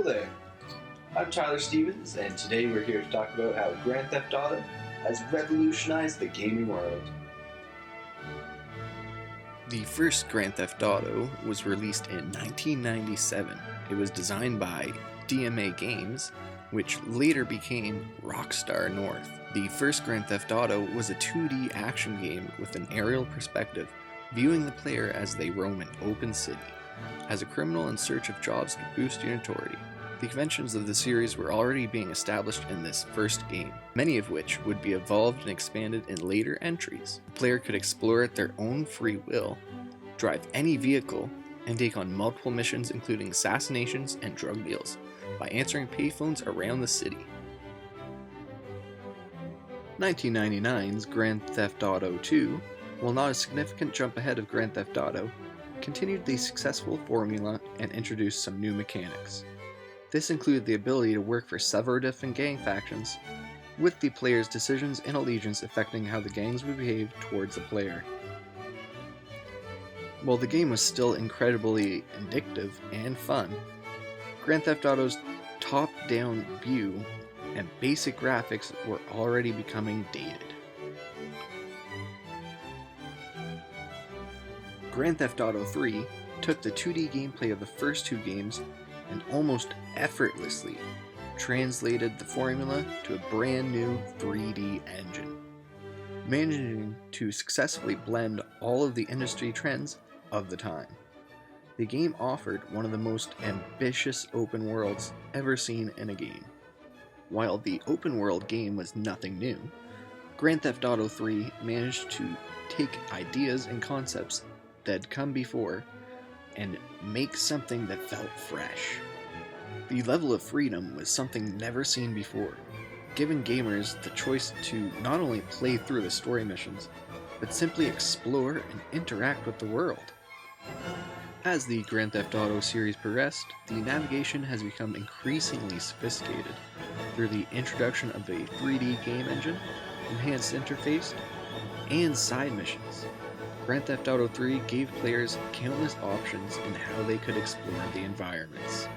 there! I'm Tyler Stevens, and today we're here to talk about how Grand Theft Auto has revolutionized the gaming world. The first Grand Theft Auto was released in 1997. It was designed by DMA Games, which later became Rockstar North. The first Grand Theft Auto was a 2D action game with an aerial perspective, viewing the player as they roam an open city, as a criminal in search of jobs to boost your notoriety. The conventions of the series were already being established in this first game, many of which would be evolved and expanded in later entries. The player could explore at their own free will, drive any vehicle, and take on multiple missions including assassinations and drug deals by answering payphones around the city. 1999's Grand Theft Auto 2, while not a significant jump ahead of Grand Theft Auto, continued the successful formula and introduced some new mechanics. This included the ability to work for several different gang factions, with the player's decisions and allegiance affecting how the gangs would behave towards the player. While the game was still incredibly addictive and fun, Grand Theft Auto's top-down view and basic graphics were already becoming dated. Grand Theft Auto 3 took the 2D gameplay of the first two games and almost effortlessly translated the formula to a brand new 3D engine, managing to successfully blend all of the industry trends of the time. The game offered one of the most ambitious open worlds ever seen in a game. While the open world game was nothing new, Grand Theft Auto 3 managed to take ideas and concepts that had come before and make something that felt fresh. The level of freedom was something never seen before, giving gamers the choice to not only play through the story missions, but simply explore and interact with the world. As the Grand Theft Auto series progressed, the navigation has become increasingly sophisticated through the introduction of a 3D game engine, enhanced interface, and side missions. Grand Theft Auto 3 gave players countless options in how they could explore the environments.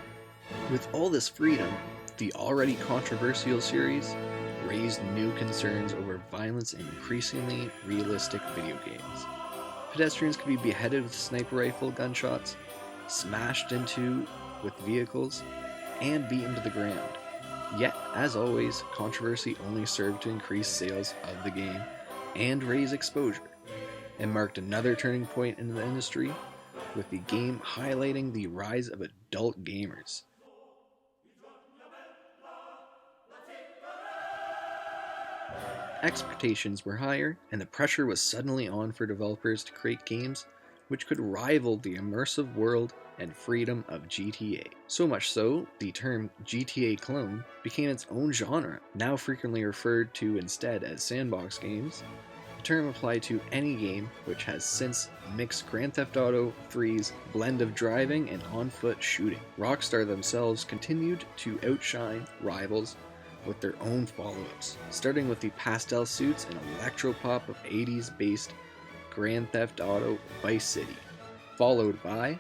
With all this freedom, the already controversial series raised new concerns over violence in increasingly realistic video games. Pedestrians could be beheaded with sniper rifle gunshots, smashed into with vehicles, and beaten to the ground. Yet, as always, controversy only served to increase sales of the game and raise exposure. It marked another turning point in the industry, with the game highlighting the rise of adult gamers. Expectations were higher, and the pressure was suddenly on for developers to create games which could rival the immersive world and freedom of GTA. So much so, the term GTA clone became its own genre, now frequently referred to instead as sandbox games. The term applied to any game which has since mixed Grand Theft Auto 3's blend of driving and on-foot shooting. Rockstar themselves continued to outshine rivals with their own follow-ups, starting with the pastel suits and electropop of 80s-based Grand Theft Auto Vice City, followed by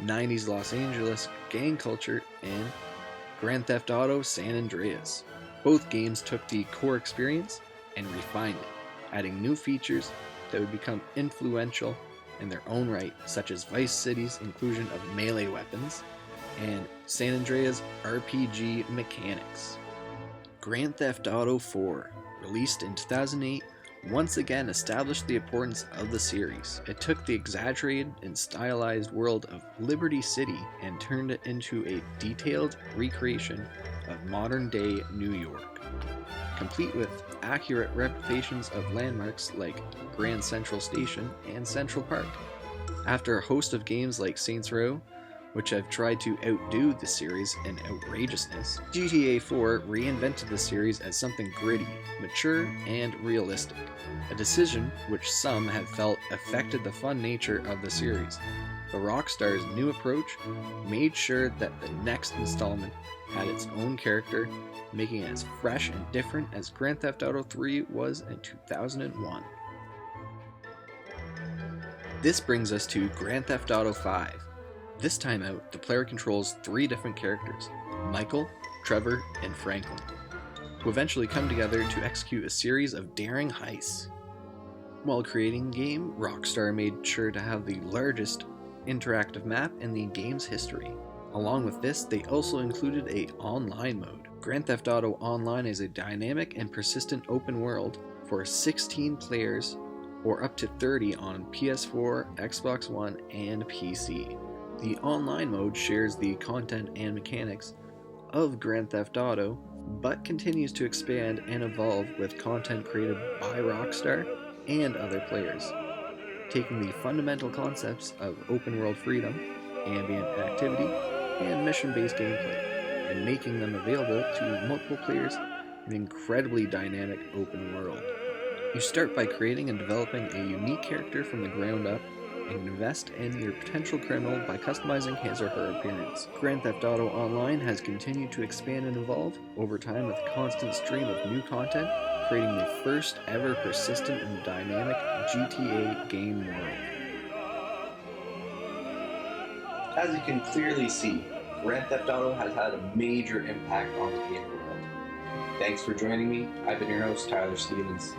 90s Los Angeles gang culture and Grand Theft Auto San Andreas. Both games took the core experience and refined it, adding new features that would become influential in their own right, such as Vice City's inclusion of melee weapons and San Andreas' RPG mechanics. Grand Theft Auto 4, released in 2008, once again established the importance of the series. It took the exaggerated and stylized world of Liberty City and turned it into a detailed recreation of modern-day New York, complete with accurate replications of landmarks like Grand Central Station and Central Park. After a host of games like Saints Row, which have tried to outdo the series in outrageousness, GTA 4 reinvented the series as something gritty, mature, and realistic, a decision which some have felt affected the fun nature of the series. But Rockstar's new approach made sure that the next installment had its own character, making it as fresh and different as Grand Theft Auto 3 was in 2001. This brings us to Grand Theft Auto 5. This time out, the player controls 3 different characters, Michael, Trevor, and Franklin, to eventually come together to execute a series of daring heists. While creating the game, Rockstar made sure to have the largest interactive map in the game's history. Along with this, they also included an online mode. Grand Theft Auto Online is a dynamic and persistent open world for 16 players or up to 30 on PS4, Xbox One, and PC. The online mode shares the content and mechanics of Grand Theft Auto, but continues to expand and evolve with content created by Rockstar and other players, taking the fundamental concepts of open world freedom, ambient activity, and mission-based gameplay, and making them available to multiple players in an incredibly dynamic open world. You start by creating and developing a unique character from the ground up, and invest in your potential criminal by customizing his or her appearance. Grand Theft Auto Online has continued to expand and evolve over time with a constant stream of new content, creating the first ever persistent and dynamic GTA game world. As you can clearly see, Grand Theft Auto has had a major impact on the gaming world. Thanks for joining me. I've been your host, Tyler Stevens.